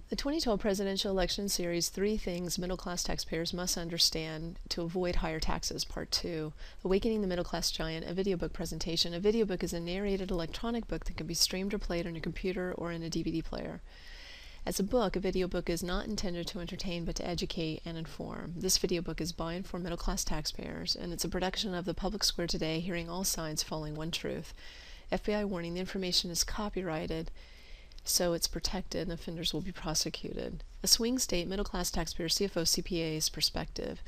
The 2012 presidential election series, Three Things Middle-Class Taxpayers Must Understand to Avoid Higher Taxes, Part 2, Awakening the Middle-Class Giant, a video book presentation. A video book is a narrated electronic book that can be streamed or played on a computer or in a DVD player. As a book, a video book is not intended to entertain but to educate and inform. This video book is by and for middle-class taxpayers, and it's a production of the Public Square Today, hearing all sides, following one truth. FBI warning, the information is copyrighted, so it's protected and offenders will be prosecuted. A swing state middle-class taxpayer CFO CPA's perspective.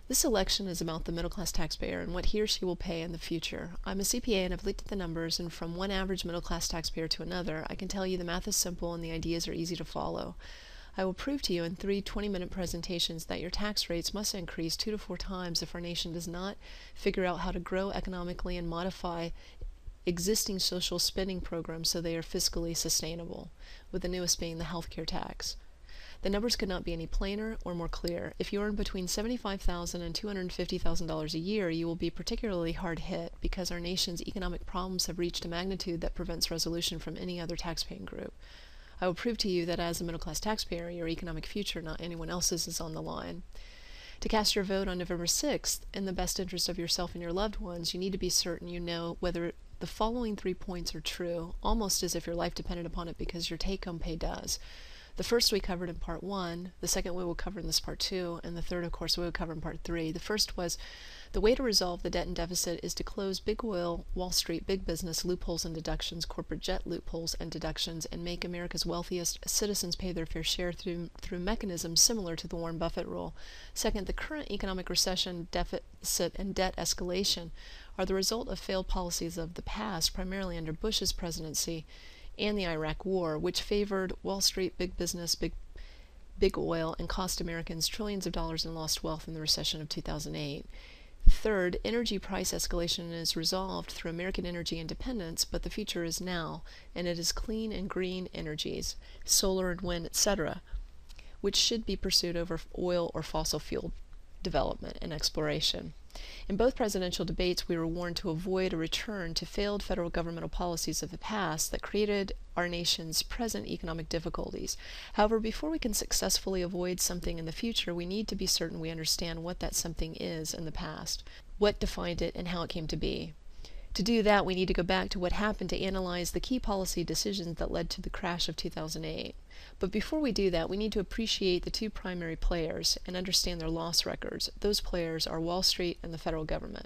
This election is about the middle-class taxpayer and what he or she will pay in the future. I'm a CPA and I've looked at the numbers, and from one average middle-class taxpayer to another, I can tell you the math is simple and the ideas are easy to follow. I will prove to you in 3 20-minute presentations that your tax rates must increase 2 to 4 times if our nation does not figure out how to grow economically and modify existing social spending programs so they are fiscally sustainable, with the newest being the healthcare tax. The numbers could not be any plainer or more clear. If you earn between $75,000 and $250,000 a year, you will be particularly hard hit because our nation's economic problems have reached a magnitude that prevents resolution from any other taxpaying group. I will prove to you that as a middle-class taxpayer, your economic future, not anyone else's, is on the line. To cast your vote on November 6th in the best interest of yourself and your loved ones, you need to be certain you know whether the following 3 points are true, almost as if your life depended upon it, because your take-home pay does. The first we covered in Part 1, the second we will cover in this Part 2, and the third, of course, we will cover in Part 3. The first was, the way to resolve the debt and deficit is to close big oil, Wall Street, big business loopholes and deductions, corporate jet loopholes and deductions, and make America's wealthiest citizens pay their fair share through mechanisms similar to the Warren Buffett rule. Second, the current economic recession, deficit, and debt escalation are the result of failed policies of the past, primarily under Bush's presidency and the Iraq War, which favored Wall Street, big business, big oil, and cost Americans trillions of dollars in lost wealth in the recession of 2008. Third, energy price escalation is resolved through American energy independence, but the future is now, and it is clean and green energies, solar and wind, etc., which should be pursued over oil or fossil fuel development and exploration. In both presidential debates, we were warned to avoid a return to failed federal governmental policies of the past that created our nation's present economic difficulties. However, before we can successfully avoid something in the future, we need to be certain we understand what that something is in the past, what defined it, and how it came to be. To do that, we need to go back to what happened to analyze the key policy decisions that led to the crash of 2008. But before we do that, we need to appreciate the 2 primary players and understand their loss records. Those players are Wall Street and the federal government.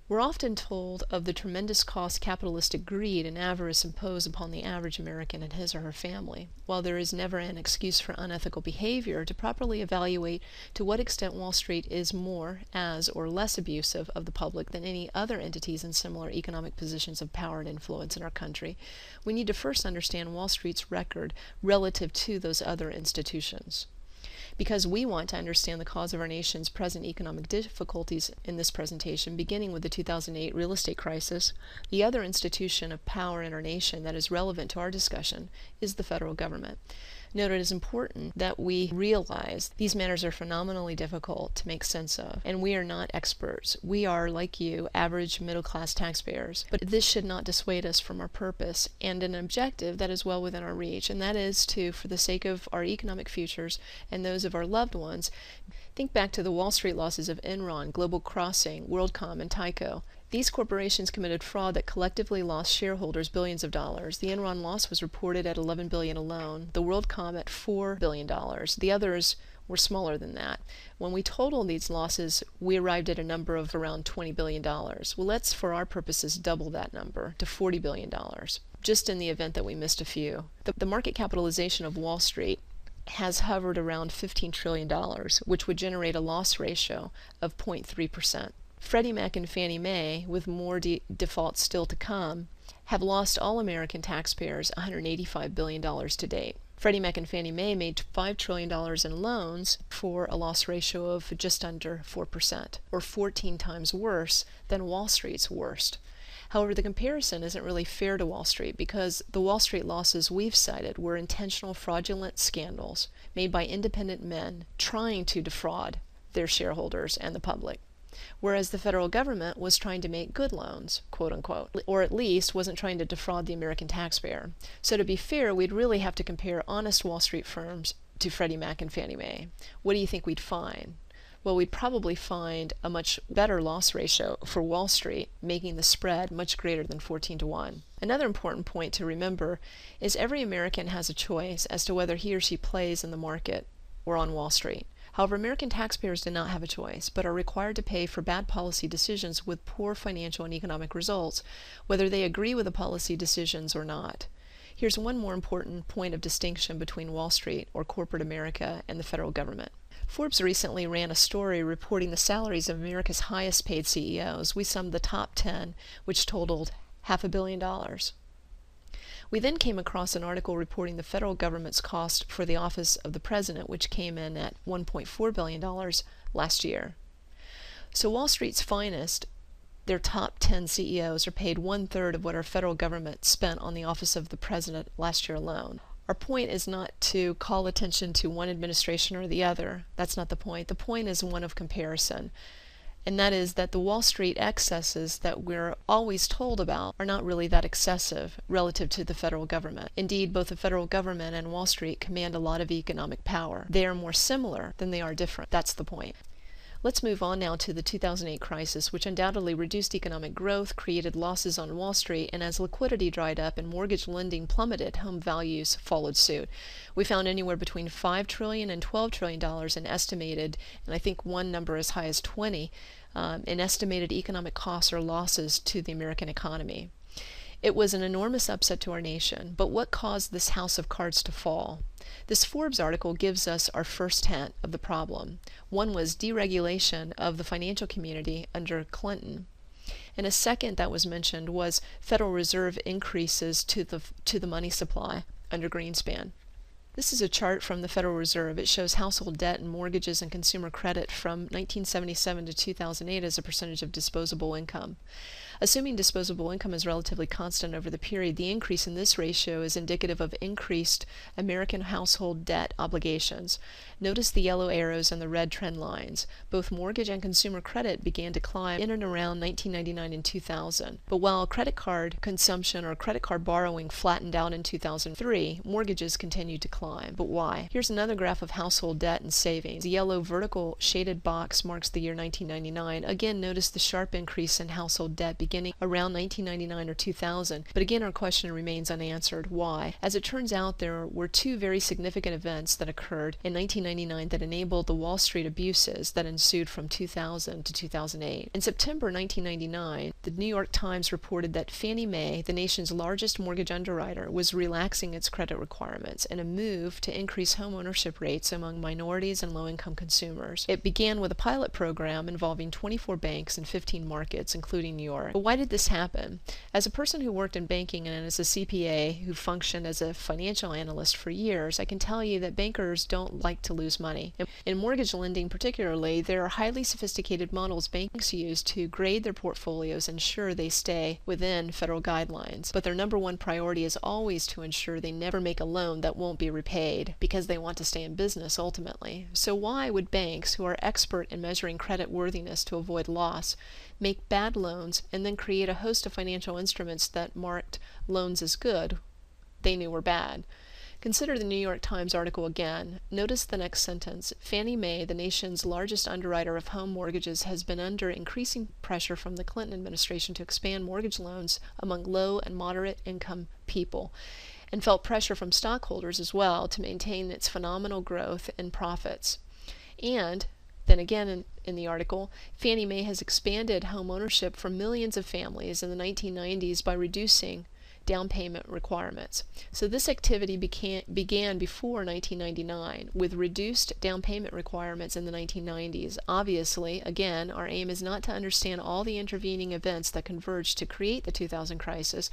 We're often told of the tremendous cost capitalistic greed and avarice impose upon the average American and his or her family. While there is never an excuse for unethical behavior, to properly evaluate to what extent Wall Street is more, as, or less abusive of the public than any other entities in similar economic positions of power and influence in our country, we need to first understand Wall Street's record relative to those other institutions. Because we want to understand the cause of our nation's present economic difficulties in this presentation, beginning with the 2008 real estate crisis, the other institution of power in our nation that is relevant to our discussion is the federal government. Note, it is important that we realize these matters are phenomenally difficult to make sense of, and we are not experts. We are, like you, average middle-class taxpayers. But this should not dissuade us from our purpose and an objective that is well within our reach, and that is to, for the sake of our economic futures and those of our loved ones, think back to the Wall Street losses of Enron, Global Crossing, WorldCom, and Tyco. These corporations committed fraud that collectively lost shareholders billions of dollars. The Enron loss was reported at $11 billion alone, the WorldCom at $4 billion. The others were smaller than that. When we totaled these losses, we arrived at a number of around $20 billion. Well, let's, for our purposes, double that number to $40 billion, just in the event that we missed a few. The market capitalization of Wall Street has hovered around $15 trillion, which would generate a loss ratio of 0.3%. Freddie Mac and Fannie Mae, with more defaults still to come, have lost all American taxpayers $185 billion to date. Freddie Mac and Fannie Mae made $5 trillion in loans for a loss ratio of just under 4%, or 14 times worse than Wall Street's worst. However, the comparison isn't really fair to Wall Street because the Wall Street losses we've cited were intentional fraudulent scandals made by independent men trying to defraud their shareholders and the public. whereas the federal government was trying to make good loans, quote unquote, or at least wasn't trying to defraud the American taxpayer. So to be fair, we'd really have to compare honest Wall Street firms to Freddie Mac and Fannie Mae. What do you think we'd find? Well, we'd probably find a much better loss ratio for Wall Street, making the spread much greater than 14-1. Another important point to remember is every American has a choice as to whether he or she plays in the market or on Wall Street. However, American taxpayers do not have a choice, but are required to pay for bad policy decisions with poor financial and economic results, whether they agree with the policy decisions or not. Here's one more important point of distinction between Wall Street, or corporate America, and the federal government. Forbes recently ran a story reporting the salaries of America's highest paid CEOs. We summed the top 10, which totaled $500 million. We then came across an article reporting the federal government's cost for the office of the president, which came in at $1.4 billion last year. So Wall Street's finest, their top 10 CEOs, are paid 1/3 of what our federal government spent on the office of the president last year alone. Our point is not to call attention to one administration or the other. That's not the point. The point is one of comparison. And that is that the Wall Street excesses that we're always told about are not really that excessive relative to the federal government. Indeed, both the federal government and Wall Street command a lot of economic power. They are more similar than they are different. That's the point. Let's move on now to the 2008 crisis, which undoubtedly reduced economic growth, created losses on Wall Street, and as liquidity dried up and mortgage lending plummeted, home values followed suit. We found anywhere between $5 trillion and $12 trillion in estimated, and I think one number as high as 20, in estimated economic costs or losses to the American economy. It was an enormous upset to our nation, but what caused this house of cards to fall? This Forbes article gives us our first hint of the problem. One was deregulation of the financial community under Clinton. And a second that was mentioned was Federal Reserve increases to the money supply under Greenspan. This is a chart from the Federal Reserve. It shows household debt and mortgages and consumer credit from 1977 to 2008 as a percentage of disposable income. Assuming disposable income is relatively constant over the period, the increase in this ratio is indicative of increased American household debt obligations. Notice the yellow arrows and the red trend lines. Both mortgage and consumer credit began to climb in and around 1999 and 2000. But while credit card consumption or credit card borrowing flattened out in 2003, mortgages continued to climb. But why? Here's another graph of household debt and savings. The yellow vertical shaded box marks the year 1999. Again, notice the sharp increase in household debt beginning around 1999 or 2000. But again, our question remains unanswered. Why? As it turns out, there were two very significant events that occurred in 1999 that enabled the Wall Street abuses that ensued from 2000 to 2008. In September 1999, the New York Times reported that Fannie Mae, the nation's largest mortgage underwriter, was relaxing its credit requirements in a move to increase home ownership rates among minorities and low-income consumers. It began with a pilot program involving 24 banks in 15 markets, including New York. But why did this happen? As a person who worked in banking and as a CPA who functioned as a financial analyst for years, I can tell you that bankers don't like to lose money. In mortgage lending particularly, there are highly sophisticated models banks use to grade their portfolios and ensure they stay within federal guidelines. But their number one priority is always to ensure they never make a loan that won't be repaid because they want to stay in business ultimately. So why would banks, who are expert in measuring credit worthiness to avoid loss, make bad loans and then create a host of financial instruments that marked loans as good they knew were bad? Consider the New York Times article again. Notice the next sentence. Fannie Mae, the nation's largest underwriter of home mortgages, has been under increasing pressure from the Clinton administration to expand mortgage loans among low and moderate income people, and felt pressure from stockholders as well to maintain its phenomenal growth and profits. And then again in the article, Fannie Mae has expanded home ownership for millions of families in the 1990s by reducing down payment requirements. So this activity began before 1999 with reduced down payment requirements in the 1990s. Obviously, again, our aim is not to understand all the intervening events that converged to create the 2000 crisis,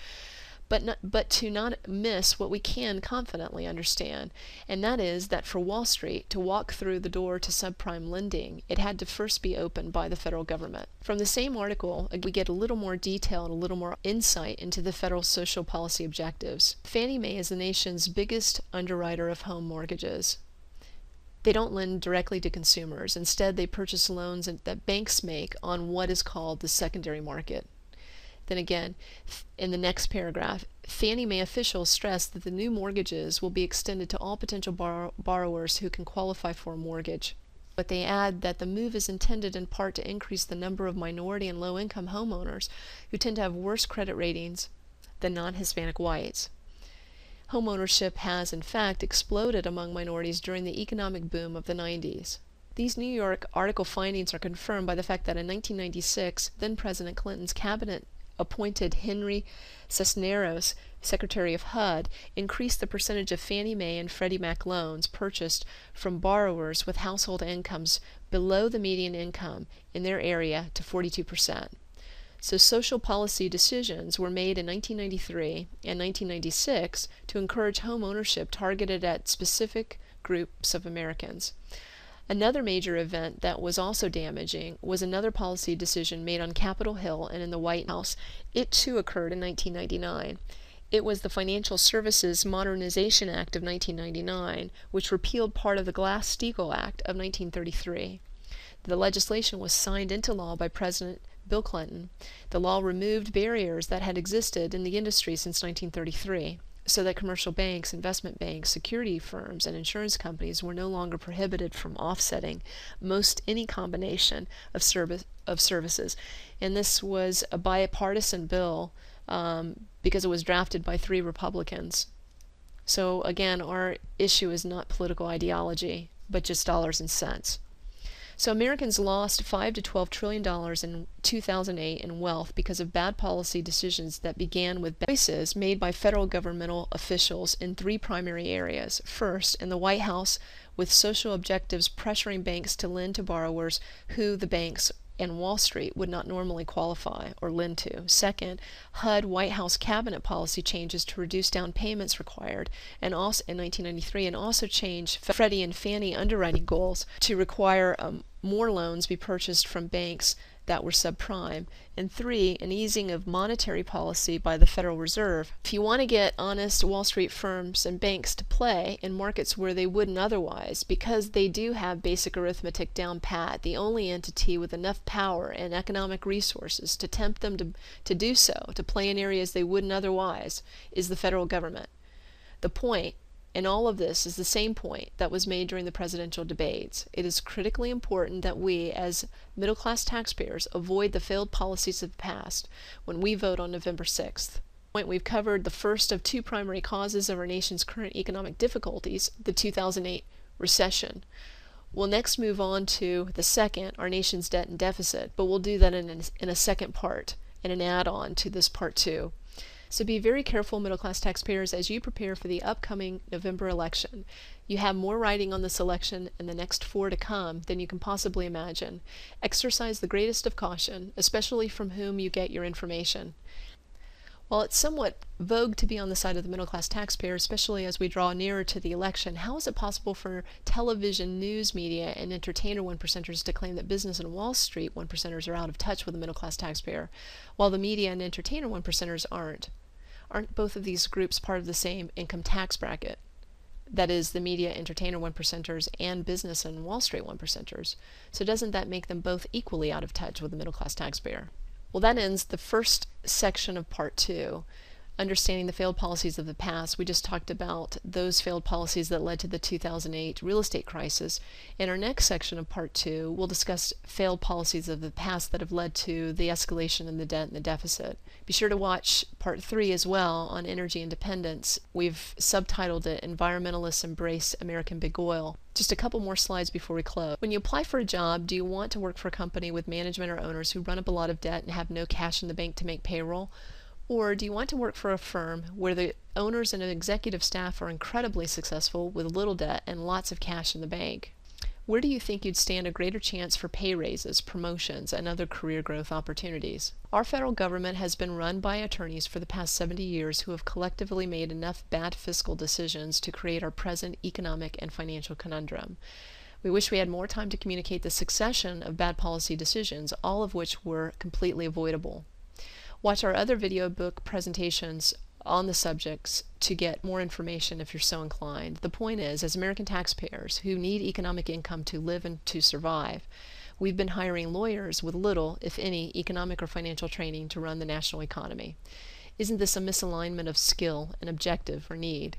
but to not miss what we can confidently understand, and that is that for Wall Street to walk through the door to subprime lending, it had to first be opened by the federal government. From the same article, we get a little more detail and a little more insight into the federal social policy objectives. Fannie Mae is the nation's biggest underwriter of home mortgages. They don't lend directly to consumers. Instead, they purchase loans that banks make on what is called the secondary market. Then again, in the next paragraph, Fannie Mae officials stress that the new mortgages will be extended to all potential borrowers who can qualify for a mortgage. But they add that the move is intended in part to increase the number of minority and low-income homeowners who tend to have worse credit ratings than non-Hispanic whites. Homeownership has, in fact, exploded among minorities during the economic boom of the 90s. These New York article findings are confirmed by the fact that in 1996, then-President Clinton's cabinet appointed Henry Cisneros, Secretary of HUD, increased the percentage of Fannie Mae and Freddie Mac loans purchased from borrowers with household incomes below the median income in their area to 42%. So social policy decisions were made in 1993 and 1996 to encourage home ownership targeted at specific groups of Americans. Another major event that was also damaging was another policy decision made on Capitol Hill and in the White House. It too occurred in 1999. It was the Financial Services Modernization Act of 1999, which repealed part of the Glass-Steagall Act of 1933. The legislation was signed into law by President Bill Clinton. The law removed barriers that had existed in the industry since 1933, so that commercial banks, investment banks, security firms, and insurance companies were no longer prohibited from offsetting most any combination of services. And this was a bipartisan bill because it was drafted by 3 Republicans. So again, our issue is not political ideology, but just dollars and cents. So Americans lost $5 to $12 trillion in 2008 in wealth because of bad policy decisions that began with choices made by federal governmental officials in 3 primary areas. First, in the White House, with social objectives pressuring banks to lend to borrowers who the banks and Wall Street would not normally qualify or lend to. Second, HUD White House cabinet policy changes to reduce down payments required and also in 1993, and also change Freddie and Fannie underwriting goals to require more loans be purchased from banks that were subprime. And 3, an easing of monetary policy by the Federal Reserve. If you want to get honest Wall Street firms and banks to play in markets where they wouldn't otherwise, because they do have basic arithmetic down pat, the only entity with enough power and economic resources to tempt them to do so, to play in areas they wouldn't otherwise, is the federal government. The point in all of this is the same point that was made during the presidential debates. It is critically important that we, as middle-class taxpayers, avoid the failed policies of the past when we vote on November 6th. We've covered the first of 2 primary causes of our nation's current economic difficulties, the 2008 recession. We'll next move on to the second, our nation's debt and deficit, but we'll do that in a second part, and an add-on to this part 2. So be very careful, middle-class taxpayers, as you prepare for the upcoming November election. You have more writing on this election and the next 4 to come than you can possibly imagine. Exercise the greatest of caution, especially from whom you get your information. While it's somewhat vogue to be on the side of the middle-class taxpayer, especially as we draw nearer to the election, how is it possible for television, news media, and entertainer one-percenters to claim that business and Wall Street one-percenters are out of touch with the middle-class taxpayer, while the media and entertainer one-percenters aren't? Aren't both of these groups part of the same income tax bracket? That is, the media, entertainer one-percenters and business and Wall Street one-percenters. So doesn't that make them both equally out of touch with the middle-class taxpayer? Well, that ends the first section of part 2, understanding the failed policies of the past. We just talked about those failed policies that led to the 2008 real estate crisis. In our next section of part 2, we'll discuss failed policies of the past that have led to the escalation in the debt and the deficit. Be sure to watch part 3 as well on energy independence. We've subtitled it Environmentalists Embrace American Big Oil. Just a couple more slides before we close. When you apply for a job, do you want to work for a company with management or owners who run up a lot of debt and have no cash in the bank to make payroll? Or do you want to work for a firm where the owners and executive staff are incredibly successful with little debt and lots of cash in the bank? Where do you think you'd stand a greater chance for pay raises, promotions, and other career growth opportunities? Our federal government has been run by attorneys for the past 70 years who have collectively made enough bad fiscal decisions to create our present economic and financial conundrum. We wish we had more time to communicate the succession of bad policy decisions, all of which were completely avoidable. Watch our other video book presentations on the subjects to get more information if you're so inclined. The point is, as American taxpayers who need economic income to live and to survive, we've been hiring lawyers with little, if any, economic or financial training to run the national economy. Isn't this a misalignment of skill and objective or need?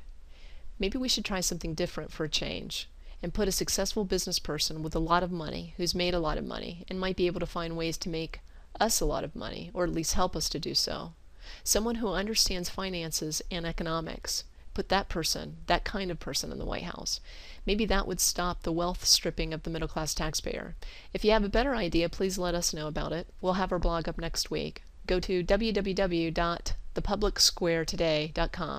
Maybe we should try something different for a change and put a successful business person with a lot of money, who's made a lot of money, and might be able to find ways to make us a lot of money, or at least help us to do so. Someone who understands finances and economics. Put that person, that kind of person, in the White House. Maybe that would stop the wealth stripping of the middle class taxpayer. If you have a better idea, please let us know about it. We'll have our blog up next week. Go to www.thepublicsquaretoday.com.